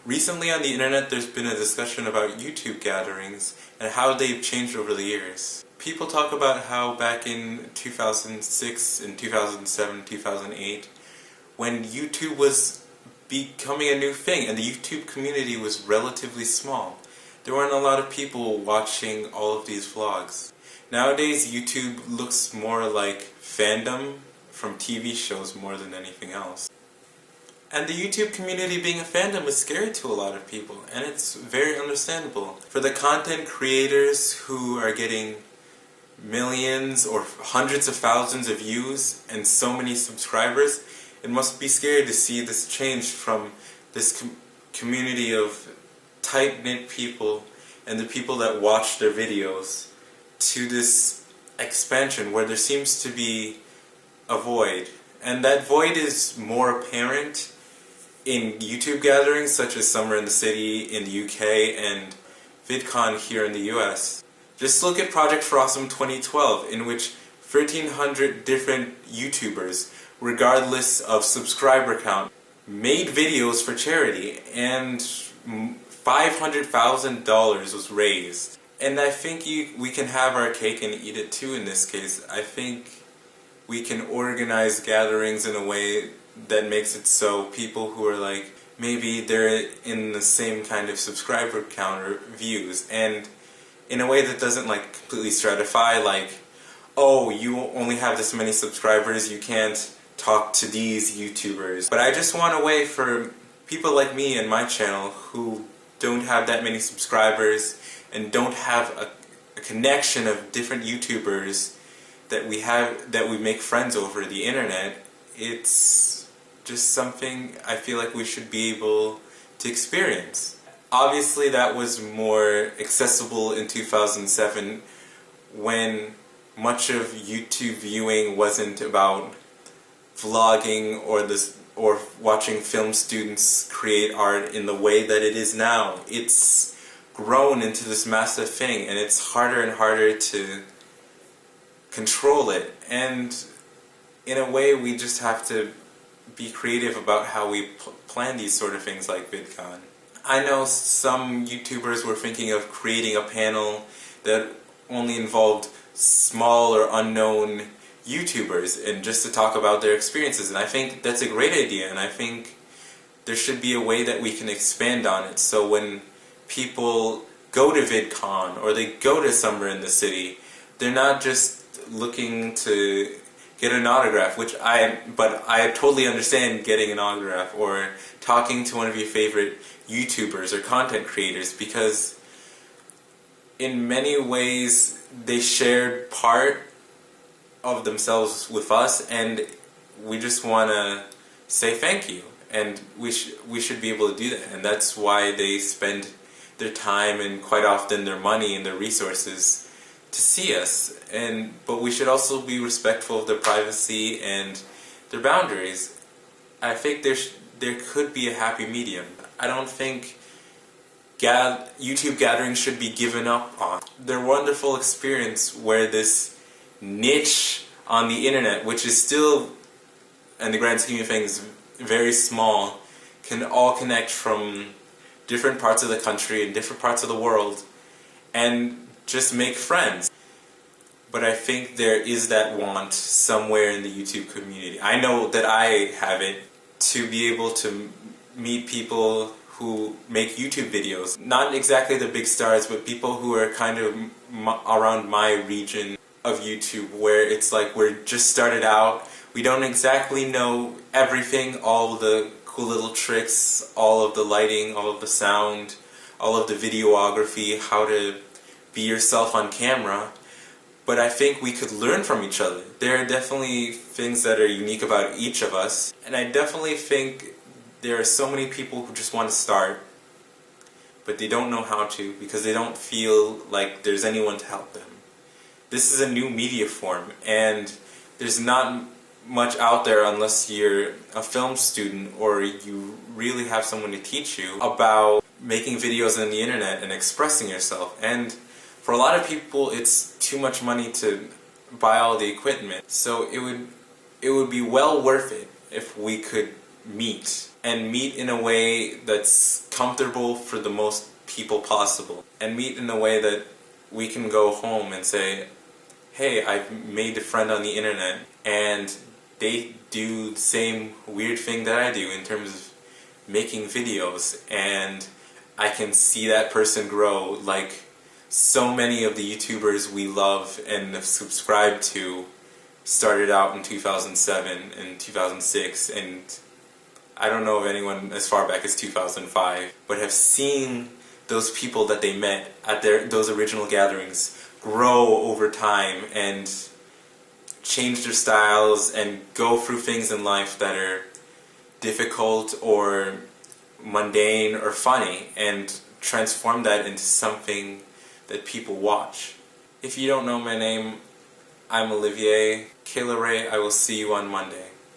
Recently on the internet there's been a discussion about YouTube gatherings and how they've changed over the years. People talk about how back in 2006 and 2007, 2008, when YouTube was becoming a new thing and the YouTube community was relatively small, there weren't a lot of people watching all of these vlogs. Nowadays YouTube looks more like fandom from TV shows more than anything else. And the YouTube community being a fandom is scary to a lot of people, and it's very understandable. For the content creators who are getting millions or hundreds of thousands of views and so many subscribers, it must be scary to see this change from this community of tight-knit people and the people that watch their videos to this expansion where there seems to be a void. And that void is more apparent in YouTube gatherings such as Summer in the City in the UK and VidCon here in the US. Just look at Project for Awesome 2012, in which 1,300 different YouTubers, regardless of subscriber count, made videos for charity, and $500,000 was raised. And I think we can have our cake and eat it too in this case. I think we can organize gatherings in a way that makes it so people who are like, maybe they're in the same kind of subscriber count or views, and in a way that doesn't like completely stratify, like, oh, you only have this many subscribers, you can't talk to these YouTubers. But I just want a way for people like me and my channel who don't have that many subscribers and don't have a connection of different YouTubers that we make friends over the internet. It's just something I feel like we should be able to experience. Obviously that was more accessible in 2007 when much of YouTube viewing wasn't about vlogging or watching film students create art in the way that it is now. It's grown into this massive thing, and it's harder and harder to control it, and in a way we just have to be creative about how we plan these sort of things like VidCon. I know some YouTubers were thinking of creating a panel that only involved small or unknown YouTubers and just to talk about their experiences, and I think that's a great idea, and I think there should be a way that we can expand on it, so when people go to VidCon or they go to Summer in the City, they're not just looking to get an autograph, but I totally understand getting an autograph or talking to one of your favorite YouTubers or content creators, because in many ways they shared part of themselves with us, and we just want to say thank you, and we should be able to do that, and that's why they spend their time and quite often their money and their resources to see us. But we should also be respectful of their privacy and their boundaries. I think there could be a happy medium. I don't think YouTube gatherings should be given up on. They're a wonderful experience where this niche on the internet, which is still, in the grand scheme of things, very small, can all connect from different parts of the country and different parts of the world and just make friends. But I think there is that want somewhere in the YouTube community. I know that I have it, to be able to meet people who make YouTube videos. Not exactly the big stars, but people who are kind of around my region of YouTube, where it's like we're just started out, we don't exactly know everything, all the cool little tricks, all of the lighting, all of the sound, all of the videography, how to be yourself on camera, but I think we could learn from each other. There are definitely things that are unique about each of us, and I definitely think there are so many people who just want to start, but they don't know how to because they don't feel like there's anyone to help them. This is a new media form, and there's not much out there unless you're a film student or you really have someone to teach you about making videos on the internet and expressing yourself. And for a lot of people it's too much money to buy all the equipment, so it would be well worth it if we could meet. And meet in a way that's comfortable for the most people possible. And meet in a way that we can go home and say, hey, I've made a friend on the internet, and they do the same weird thing that I do in terms of making videos, and I can see that person grow like so many of the YouTubers we love and have subscribed to started out in 2007 and 2006, and I don't know of anyone as far back as 2005, but have seen those people that they met at those original gatherings grow over time and change their styles and go through things in life that are difficult or mundane or funny and transform that into something that people watch. If you don't know my name, I'm Olivier. Kayla Ray, I will see you on Monday.